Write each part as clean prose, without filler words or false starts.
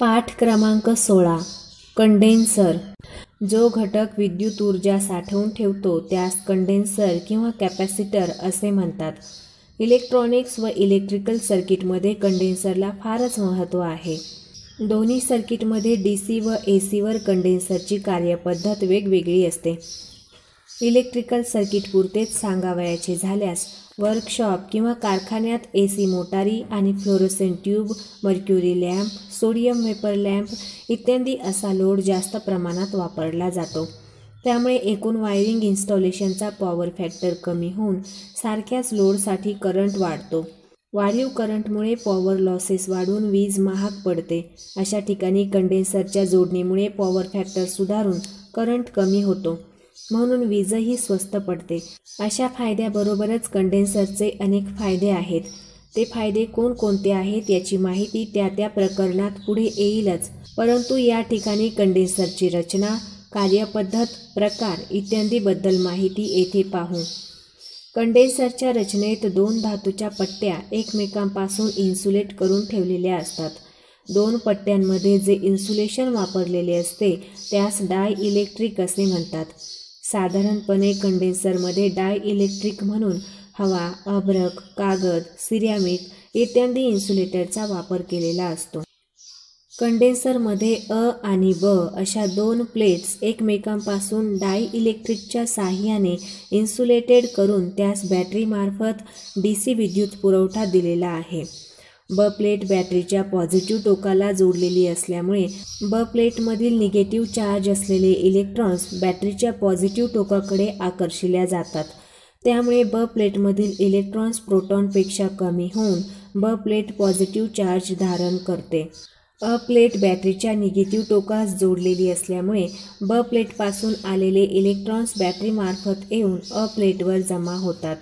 पाठ क्रमांक 16 कंडेन्सर. जो घटक विद्युत ऊर्जा साठवून ठेवतो त्यास कंडेन्सर किंवा कॅपॅसिटर असे म्हणतात. इलेक्ट्रॉनिक्स व इलेक्ट्रिकल सर्किटमध्ये कंडेन्सरला फारच महत्त्व आहे. दोन्ही सर्किटमध्ये DC व AC वर कंडेन्सरची कार्यपद्धत वेगवेगळी असते. इलेक्ट्रिकल सर्किटपुरतेच सांगावयाचे झाल्यास वर्कशॉप किंवा कारखान्यात AC मोटारी आणि fluorescent tube, mercury lamp, sodium vapour lamp इत्यादी असा लोड जास्त प्रमाणात वापरला जातो. त्यामुळे एकूण वायरिंग इन्स्टॉलेशनचा पॉवर फॅक्टर कमी होऊन सारख्याच लोडसाठी करंट वाढतो. वाढीव करंटमुळे पॉवर लॉसेस वाढून वीज महाग पडते. अशा ठिकाणी कंडेन्सरच्या जोडणीमुळे पॉवर फॅक्टर सुधारून करंट कमी होतो, म्हणून वीजही स्वस्त पडते. अशा फायद्याबरोबरच कंडेन्सरचे अनेक फायदे आहेत. ते फायदे कोणकोणते आहेत याची माहिती त्या त्या प्रकरणात पुढे येईलच, परंतु या ठिकाणी कंडेन्सरची रचना, कार्यपद्धत, प्रकार इत्यादीबद्दल माहिती येथे पाहू. कंडेन्सरच्या रचनेत दोन धातूच्या पट्ट्या एकमेकांपासून इन्सुलेट करून ठेवलेल्या असतात. दोन पट्ट्यांमध्ये जे इन्सुलेशन वापरलेले असते त्यास डायइलेक्ट्रिक असे म्हणतात. साधारणपणे कंडेन्सरमध्ये डायइलेक्ट्रिक म्हणून हवा, अभ्रक, कागद, सिरॅमिक इत्यादी इन्सुलेटरचा वापर केलेला असतो. कंडेन्सरमध्ये अ आणि ब अशा दोन प्लेट्स एकमेकांपासून डायइलेक्ट्रिकच्या साहाय्याने इन्सुलेटेड करून त्यास बॅटरीमार्फत DC विद्युत पुरवठा दिलेला आहे. ब प्लेट बॅटरीच्या पॉझिटिव्ह टोकाला जोडलेली असल्यामुळे ब प्लेटमधील निगेटिव्ह चार्ज असलेले इलेक्ट्रॉन्स बॅटरीच्या पॉझिटिव्ह टोकाकडे आकर्षिल्या जातात. त्यामुळे ब प्लेटमधील इलेक्ट्रॉन्स प्रोटॉनपेक्षा कमी होऊन ब प्लेट पॉझिटिव्ह चार्ज धारण करते. अ प्लेट बॅटरीच्या निगेटिव्ह टोकास जोडलेली असल्यामुळे ब प्लेटपासून आलेले इलेक्ट्रॉन्स बॅटरीमार्फत येऊन अ प्लेटवर जमा होतात.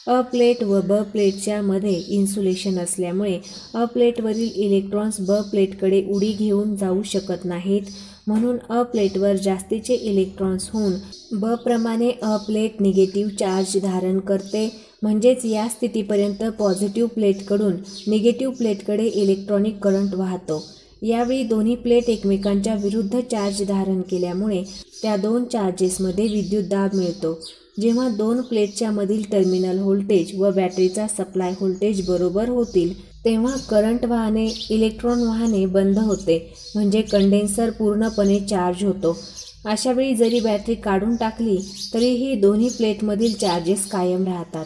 अ प्लेट व ब प्लेटच्या मध्ये इन्सुलेशन असल्यामुळे अ प्लेटवरील इलेक्ट्रॉन्स ब प्लेटकडे उडी घेऊन जाऊ शकत नाहीत, म्हणून अ प्लेटवर जास्तीचे इलेक्ट्रॉन्स होऊन ब प्रमाणे अ प्लेट निगेटिव्ह चार्ज धारण करते. म्हणजेच या स्थितीपर्यंत पॉझिटिव्ह प्लेटकडून निगेटिव्ह प्लेटकडे इलेक्ट्रॉनिक करंट वाहतो. यावेळी दोन्ही प्लेट एकमेकांच्या विरुद्ध चार्ज धारण केल्यामुळे त्या दोन चार्जेसमध्ये विद्युतदाब मिळतो. जेव्हा दोन प्लेटच्या मधील टर्मिनल व्होल्टेज व बॅटरीचा सप्लाय व्होल्टेज बरोबर होतील तेव्हा करंट वाहने, इलेक्ट्रॉन वाहने बंद होते, म्हणजे कंडेन्सर पूर्णपणे चार्ज होतो. अशावेळी जरी बॅटरी काढून टाकली तरीही दोन्ही प्लेटमधील चार्जेस कायम राहतात.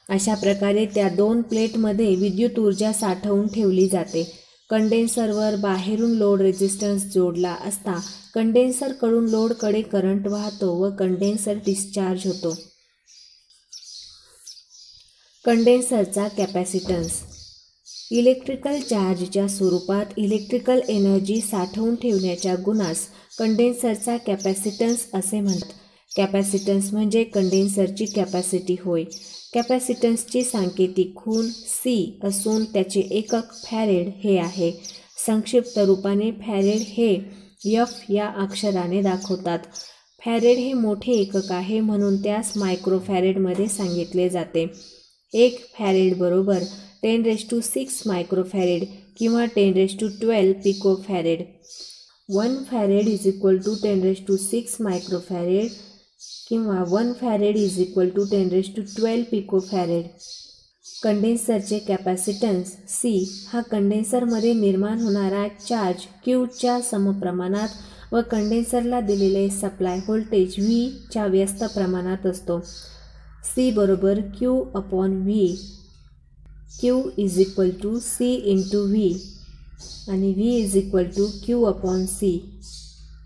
अशा प्रकारे त्या दोन प्लेटमध्ये विद्युत ऊर्जा साठवून ठेवली जाते. कंडेन्सरवर बाहेरून लोड रेझिस्टन्स जोडला असता कंडेन्सरकडून लोडकडे करंट वाहतो व कंडेन्सर डिस्चार्ज होतो. कंडेन्सरचा कॅपॅसिटन्स. इलेक्ट्रिकल चार्जच्या स्वरूपात इलेक्ट्रिकल एनर्जी साठवून ठेवण्याच्या गुणास कंडेन्सरचा कॅपॅसिटन्स असे म्हणतात. कॅपॅसिटन्स म्हणजे कंडेन्सरची कॅपॅसिटी होय. कॅपॅसिटन्सची सांकेतिक खूण C असून त्याचे एकक फॅरेड हे आहे. संक्षिप्त रूपाने फॅरेड हे F या अक्षराने दाखवतात. फॅरेड हे मोठे एकक आहे, म्हणून त्यास मायक्रोफॅरेडमध्ये सांगितले जाते. 1 फॅरेड बरोबर 10⁶ मायक्रोफॅरेड किंवा 1012 पिकोफॅरेड. 1 फॅरेड = 10⁶ मायक्रोफॅरेड किंवा 1 फॅरेड = 1012 पिकोफॅरेड. कंडेन्सरचे कॅपॅसिटन्स C हा कंडेन्सरमध्ये निर्माण होणारा चार्ज Q च्या समप्रमाणात व कंडेन्सरला दिलेले सप्लाय व्होल्टेज V च्या व्यस्त प्रमाणात असतो. C बरोबर Q/V. Q C × V आणि V Q/C.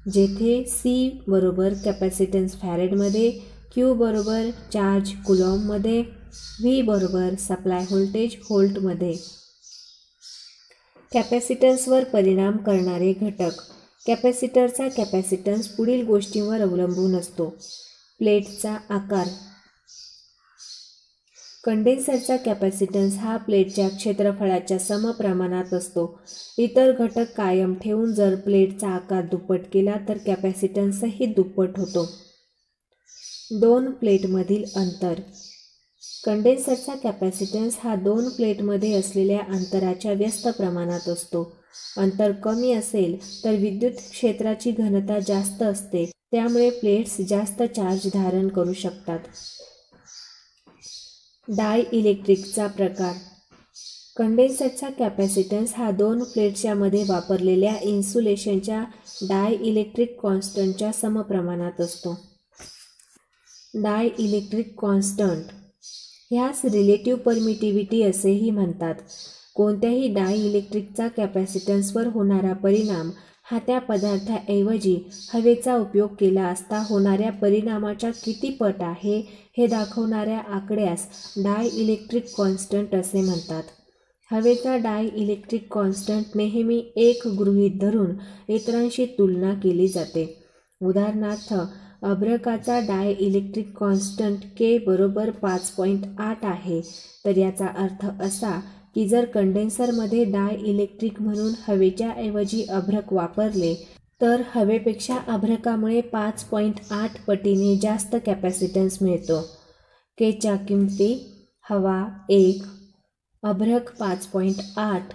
जेथे C बरोबर कॅपॅसिटन्स फॅरेडमध्ये, Q बरोबर चार्ज कुलॉम्बमध्ये, V बरोबर सप्लाय व्होल्टेज व्होल्टमध्ये. कॅपॅसिटन्सवर परिणाम करणारे घटक. कॅपॅसिटरचा कॅपॅसिटन्स पुढील गोष्टींवर अवलंबून असतो. प्लेटचा आकार. कंडेन्सरचा कॅपॅसिटन्स हा प्लेटच्या क्षेत्रफळाच्या समप्रमाणात असतो. इतर घटक कायम ठेवून जर प्लेटचा आकार दुप्पट केला तर कॅपॅसिटन्सही दुप्पट होतो. दोन प्लेटमधील अंतर. कंडेन्सरचा कॅपॅसिटन्स हा दोन प्लेटमध्ये असलेल्या अंतराच्या व्यस्त प्रमाणात असतो. अंतर कमी असेल तर विद्युत क्षेत्राची घनता जास्त असते, त्यामुळे प्लेट्स जास्त चार्ज धारण करू शकतात. डायइलेक्ट्रिकचा प्रकार. कंडेन्सरचा कॅपॅसिटन्स हा दोन प्लेट्सच्या मध्ये वापरलेल्या इन्सुलेशनच्या डायइलेक्ट्रिक कॉन्स्टंटच्या समप्रमाणात असतो. डायइलेक्ट्रिक कॉन्स्टंट ह्यास रिलेटिव्ह परमिटिव्हिटी असेही म्हणतात. कोणत्याही डायइलेक्ट्रिकचा कॅपॅसिटन्सवर होणारा परिणाम हा त्या पदार्थाऐवजी हवेचा उपयोग केला असता होणाऱ्या परिणामाच्या किती पट आहे हे दाखवणाऱ्या आकड्यास डायइलेक्ट्रिक कॉन्स्टंट असे म्हणतात. हवेचा डायइलेक्ट्रिक कॉन्स्टंट नेहमी एक गृहीत धरून इतरांशी तुलना केली जाते. उदाहरणार्थ, अभ्रकाचा डायइलेक्ट्रिक कॉन्स्टंट K बरोबर 5.8 आहे, तर याचा अर्थ असा की जर कंडेन्सरमध्ये डायइलेक्ट्रिक म्हणून हवेच्या ऐवजी अभ्रक वापरले तर हवेपेक्षा अभ्रकामुळे 5.8 पटीने जास्त कॅपॅसिटन्स मिळतो. Kच्या किमती: हवा 1, अभ्रक 5.8,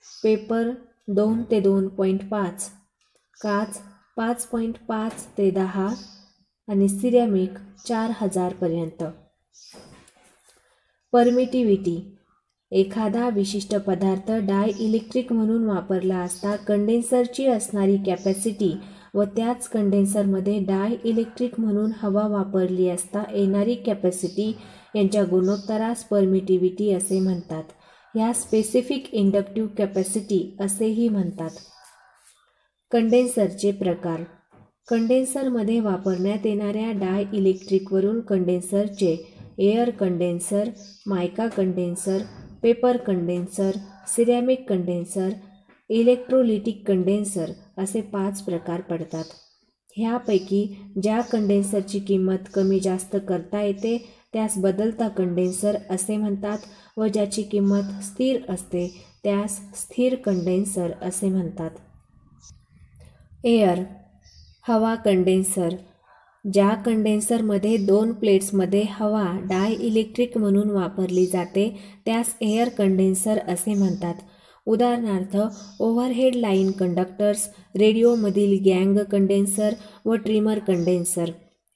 पेपर 2 ते 2.5, काच 5.5 ते 10 आणि सिरॅमिक 4000 पर्यंत. परमिटिव्हिटी. एखादा विशिष्ट पदार्थ डायइलेक्ट्रिक म्हणून वापरला असता कंडेन्सरची असणारी कॅपॅसिटी व त्याच कंडेन्सरमध्ये डायइलेक्ट्रिक म्हणून हवा वापरली असता येणारी कॅपॅसिटी यांच्या गुणोत्तरास परमिटिव्हिटी असे म्हणतात. ह्या स्पेसिफिक इंडक्टिव्ह कॅपॅसिटी असेही म्हणतात. कंडेन्सरचे प्रकार. कंडेन्सरमध्ये वापरण्यात येणाऱ्या डायइलेक्ट्रिकवरून कंडेन्सरचे air condenser, mica condenser, paper condenser, ceramic condenser, electrolytic condenser असे 5 प्रकार पडतात. ह्यापैकी ज्या कंडेन्सरची किंमत कमी जास्त करता येते त्यास बदलता कंडेन्सर असे म्हणतात व ज्याची किंमत स्थिर असते त्यास स्थिर कंडेन्सर असे म्हणतात. एअर हवा कंडेन्सर. ज्या कंडेन्सरमध्ये दोन प्लेट्समध्ये हवा डायइलेक्ट्रिक म्हणून वापरली जाते त्यास एअर कंडेन्सर असे म्हणतात. उदाहरणार्थ, ओव्हरहेड लाईन कंडक्टर्स, रेडिओमधील गँग कंडेन्सर व ट्रिमर कंडेन्सर.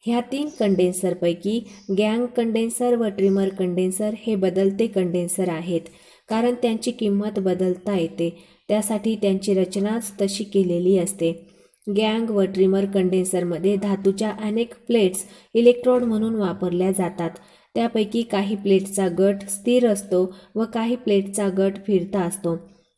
ह्या 3 कंडेन्सरपैकी गँग कंडेन्सर व ट्रिमर कंडेन्सर हे बदलते कंडेन्सर आहेत, कारण त्यांची किंमत बदलता येते, त्यासाठी त्यांची रचनाच तशी केलेली असते. गँग व ट्रिमर कंडेन्सरमध्ये धातूच्या अनेक प्लेट्स इलेक्ट्रोड म्हणून वापरल्या जातात. त्यापैकी काही प्लेट्सचा गट स्थिर असतो व काही प्लेट्सचा गट फिरता असतो.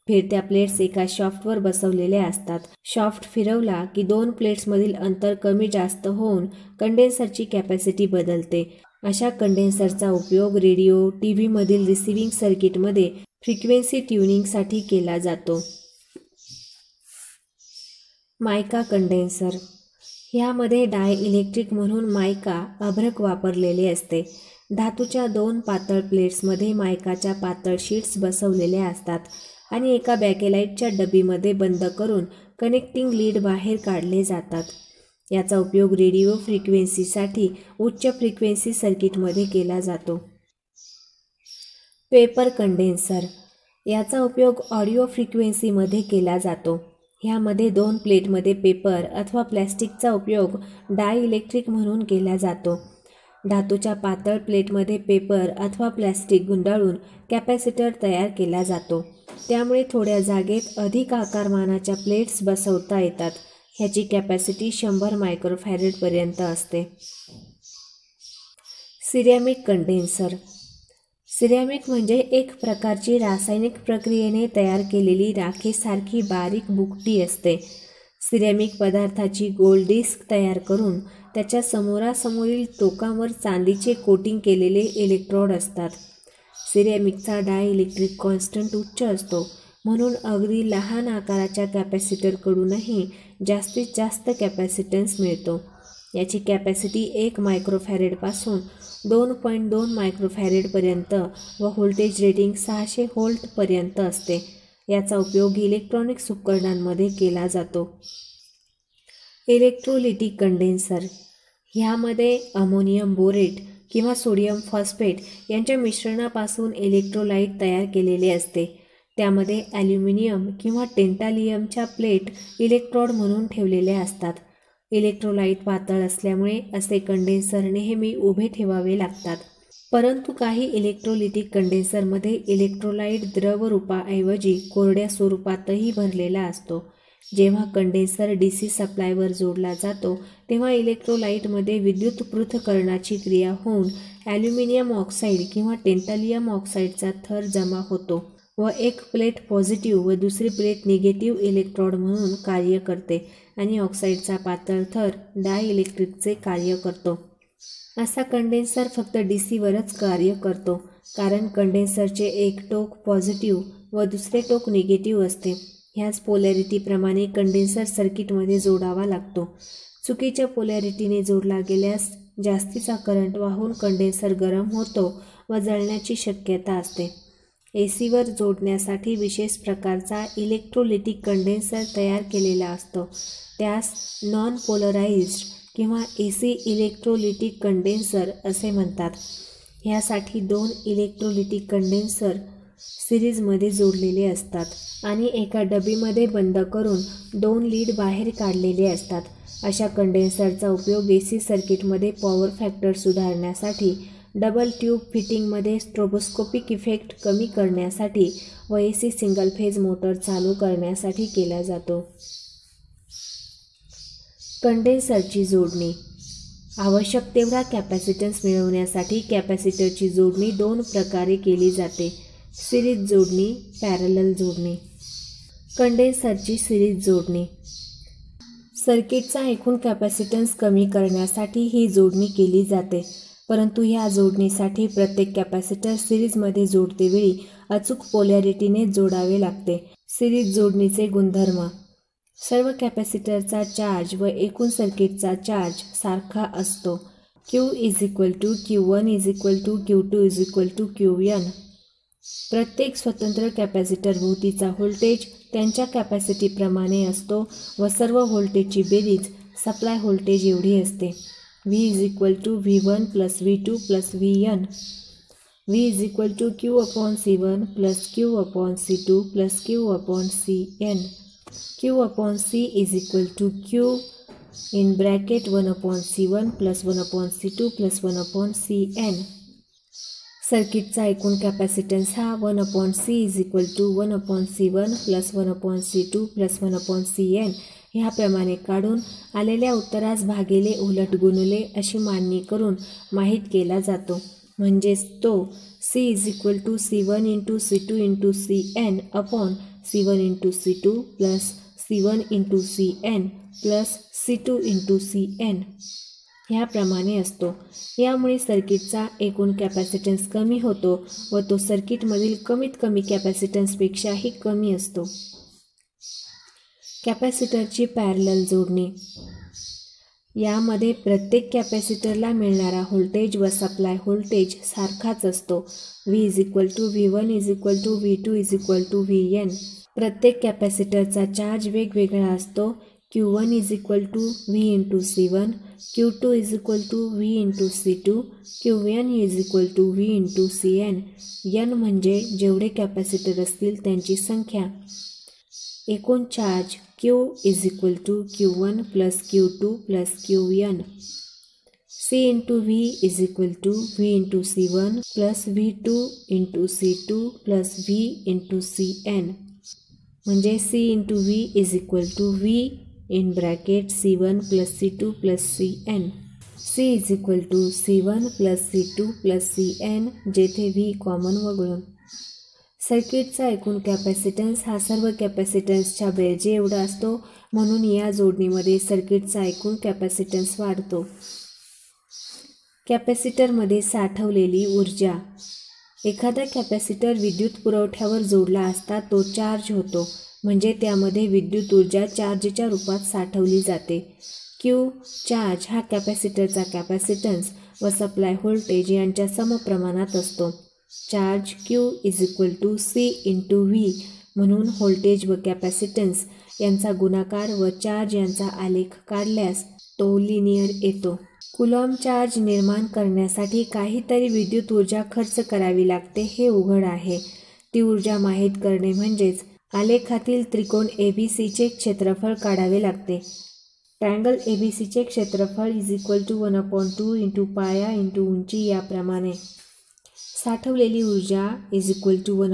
फिरत्या प्लेट्स एका शाफ्टवर बसवलेल्या असतात. शाफ्ट फिरवला की 2 प्लेट्समधील अंतर कमी जास्त होऊन कंडेन्सरची कॅपॅसिटी बदलते. अशा कंडेन्सरचा उपयोग रेडिओ, टीव्हीमधील रिसिव्हिंग सर्किटमध्ये फ्रिक्वेन्सी ट्युनिंगसाठी केला जातो. मायका कंडेन्सर. ह्यामध्ये डायइलेक्ट्रिक म्हणून मायका अभ्रक वापरलेले असते. धातूच्या 2 पातळ प्लेट्समध्ये मायकाच्या पातळ शीट्स बसवलेल्या असतात आणि एका बॅकेलाईटच्या डबीमध्ये बंद करून कनेक्टिंग लीड बाहेर काढले जातात. याचा उपयोग रेडिओ फ्रिक्वेन्सीसाठी उच्च फ्रिक्वेन्सी सर्किटमध्ये केला जातो. Paper condenser. याचा उपयोग ऑडिओ फ्रिक्वेन्सीमध्ये केला जातो. ह्यामध्ये 2 प्लेटमध्ये पेपर अथवा प्लॅस्टिकचा उपयोग डायइलेक्ट्रिक म्हणून केला जातो. धातूच्या पातळ प्लेटमध्ये पेपर अथवा प्लॅस्टिक गुंडाळून कॅपॅसिटर तयार केला जातो. त्यामुळे थोड्या जागेत अधिक आकारमानाच्या प्लेट्स बसवता येतात. ह्याची कॅपॅसिटी 100 मायक्रोफॅरेडपर्यंत असते. Ceramic condenser. सिरॅमिक म्हणजे एक प्रकारची रासायनिक प्रक्रियेने तयार केलेली राखेसारखी बारीक भुकटी असते. सिरॅमिक पदार्थाची गोल डिस्क तयार करून त्याच्या समोरासमोरील टोकांवर चांदीचे कोटिंग केलेले इलेक्ट्रोड असतात. सिरॅमिकचा डायइलेक्ट्रिक कॉन्स्टंट उच्च असतो, म्हणून अगदी लहान आकाराच्या कॅपॅसिटरकडूनही जास्तीत जास्त कॅपॅसिटन्स मिळतो. याची कॅपॅसिटी 1 मायक्रोफॅरेडपासून 2.2 मायक्रोफॅरेडपर्यंत व व्होल्टेज रेटिंग 600 व्होल्टपर्यंत असते. याचा उपयोग इलेक्ट्रॉनिक्स उपकरणांमध्ये केला जातो. Electrolytic condenser. ह्यामध्ये अमोनियम बोरेट किंवा सोडियम फॉस्फेट यांच्या मिश्रणापासून इलेक्ट्रोलाइट तयार केलेले असते. त्यामध्ये ॲल्युमिनियम किंवा टेंटालियमच्या प्लेट इलेक्ट्रोड म्हणून ठेवलेल्या असतात. इलेक्ट्रोलाइट पातळ असल्यामुळे असे कंडेन्सर नेहमी उभे ठेवावे लागतात. परंतु काही इलेक्ट्रोलिटिक कंडेन्सरमध्ये इलेक्ट्रोलाइट द्रव रूपाऐवजी कोरड्या स्वरूपातही भरलेला असतो. जेव्हा कंडेन्सर DC सप्लायवर जोडला जातो तेव्हा इलेक्ट्रोलाइटमध्ये विद्युत पृथक्करणाची क्रिया होऊन ॲल्युमिनियम ऑक्साईड किंवा टेंटालियम ऑक्साईडचा थर जमा होतो व एक प्लेट पॉझिटिव्ह व दुसरी प्लेट निगेटिव्ह इलेक्ट्रोड म्हणून कार्य करते आणि ऑक्साईडचा पातळ थर डायइलेक्ट्रिकचे कार्य करतो. असा कंडेन्सर फक्त DCवरच कार्य करतो, कारण कंडेन्सरचे एक टोक पॉझिटिव्ह व दुसरे टोक निगेटिव्ह असते. ह्याच पोलॅरिटीप्रमाणे कंडेन्सर सर्किटमध्ये जोडावा लागतो. चुकीच्या पोलॅरिटीने जोडला गेल्यास जास्तीचा करंट वाहून कंडेन्सर गरम होतो व जळण्याची शक्यता असते. ACवर जोडण्यासाठी विशेष प्रकारचा इलेक्ट्रोलिटिक कंडेन्सर तयार केलेला असतो. त्यास नॉन पोलराइज्ड किंवा AC इलेक्ट्रोलिटिक कंडेन्सर असे म्हणतात. ह्यासाठी 2 इलेक्ट्रोलिटिक कंडेन्सर सिरीजमध्ये जोडलेले असतात आणि एका डबीमध्ये बंद करून 2 लीड बाहेर काढलेले असतात. अशा कंडेन्सरचा उपयोग AC सर्किटमध्ये पॉवर फॅक्टर सुधारण्यासाठी, डबल ट्यूब फिटिंगमध्ये स्ट्रोबोस्कोपिक इफेक्ट कमी करण्यासाठी व AC सिंगल फेज मोटर चालू करण्यासाठी केला जातो. कंडेन्सरची जोडणी. आवश्यक तेवढा कॅपॅसिटन्स मिळवण्यासाठी कॅपॅसिटरची जोडणी 2 प्रकारे केली जाते: सिरीज जोडणी, पॅरलल जोडणी. कंडेन्सरची सिरीज जोडणी. सर्किटचा एकूण कॅपॅसिटन्स कमी करण्यासाठी ही जोडणी केली जाते, परंतु ह्या जोडणीसाठी प्रत्येक कॅपॅसिटर सिरीजमध्ये जोडतेवेळी अचूक पोलॅरिटीने जोडावे लागते. सिरीज जोडणीचे गुणधर्म. सर्व कॅपॅसिटरचा चार्ज व एकूण सर्किटचा चार्ज सारखा असतो. Q = Q1 = Q2 Qn. प्रत्येक स्वतंत्र कॅपॅसिटर भोवतीचा व्होल्टेज त्यांच्या कॅपॅसिटीप्रमाणे असतो व सर्व व्होल्टेजची बेरीज सप्लाय व्होल्टेज एवढी असते. V = V1 + V2 + Vn. V = Q/C1 + Q/C2 + Q/Cn. Q/C = Q (1/C1 + 1/C2 + 1/Cn). सर्किटचा एकूण कॅपॅसिटन्स हा 1/C = 1/C1 + 1/C2 + 1/Cn ह्याप्रमाणे काढून आलेल्या उत्तरास भागिले उलट गुणले अशी मांडणी करून माहित केला जातो. म्हणजेच तो C = C1 × C2 × Cn C1 × C2 + C1 × Cn + C2 × Cn ह्याप्रमाणे असतो. यामुळे सर्किटचा एकूण कॅपॅसिटन्स कमी होतो व तो सर्किटमधील कमीत कमी कॅपॅसिटन्सपेक्षाही कमी असतो. कॅपॅसिटरची पॅरलल जोडणी. यामध्ये प्रत्येक कॅपॅसिटरला मिळणारा व्होल्टेज व सप्लाय व्होल्टेज सारखाच असतो. V = V1 = V2 = Vn. प्रत्येक कॅपॅसिटरचा चार्ज वेगवेगळा असतो. Q1 = V × C1, Q2 = V × C2, Qn = V × Cn. N म्हणजे जेवढे कॅपॅसिटर असतील त्यांची संख्या. एकूण charge Q = Q1 + Q2 + Qn. C × V = V × C1 + V2 × C2 + V × Cn. म्हणजे C × V = V (C1 + C2 + Cn). C = C1 + C2 + Cn, जेथे V common वगळून. सर्किटचा एकूण कॅपॅसिटन्स हा सर्व कॅपॅसिटन्सच्या बेरजे एवढा असतो, म्हणून या जोडणीमध्ये सर्किटचा एकूण कॅपॅसिटन्स वाढतो. कॅपॅसिटरमध्ये साठवलेली ऊर्जा. एखादा कॅपॅसिटर विद्युत पुरवठ्यावर जोडला असता तो चार्ज होतो, म्हणजे त्यामध्ये विद्युत ऊर्जा चार्जच्या रूपात साठवली जाते. Q चार्ज हा कॅपॅसिटरचा कॅपॅसिटन्स व सप्लाय व्होल्टेज यांच्या समप्रमाणात असतो. चार्ज Q = C × V, म्हणून व्होल्टेज व कॅपॅसिटन्स यांचा गुणाकार व चार्ज यांचा आलेख काढल्यास तो लिनियर येतो. कुलॉम्ब चार्ज निर्माण करण्यासाठी काहीतरी विद्युत ऊर्जा खर्च करावी लागते हे उघड आहे. ती ऊर्जा माहीत करणे म्हणजेच आलेखातील त्रिकोण ABCचे क्षेत्रफळ काढावे लागते. ट्रायंगल ABCचे क्षेत्रफळ =1/2 × पाया × उंची याप्रमाणे. साठवलेली ऊर्जा =1/2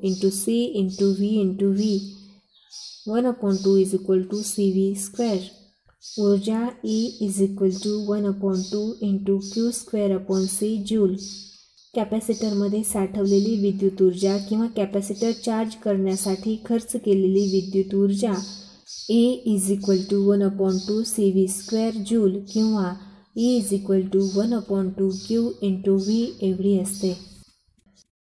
× C × V × V. 1/2 CV². ऊर्जा E =1/2 × Q²/C जूल. कॅपॅसिटरमध्ये साठवलेली विद्युत ऊर्जा किंवा कॅपॅसिटर चार्ज करण्यासाठी खर्च केलेली विद्युत ऊर्जा E =1/2 CV² जूल किंवा E =1/2 Q × V एवढी असते.